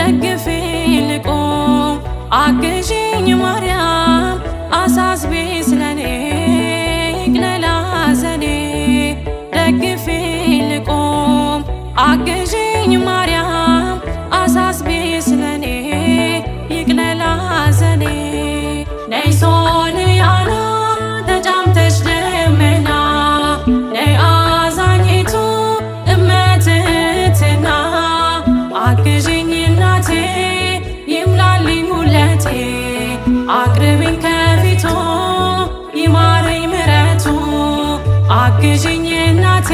ደግፊኝ ልቁም አግዢኝ ማርያም አሳስቢ ስለኔ ይቅለል ሐዘኔ ደግፊኝ ልቁም አግዢኝ ማርያም አሳስቢ ስለኔ ይቅለል ሐዘኔ ነይ ሶርያና ተጫምተሽ ደመና ነይ አዛኝቱ እመትህትና አግዢኝ እናቴ ይምላልኝ ሁለቴ አቅርቢኝ ከፊቱ ይማረኝ ምሕረቱ አግዢኝ እናቴ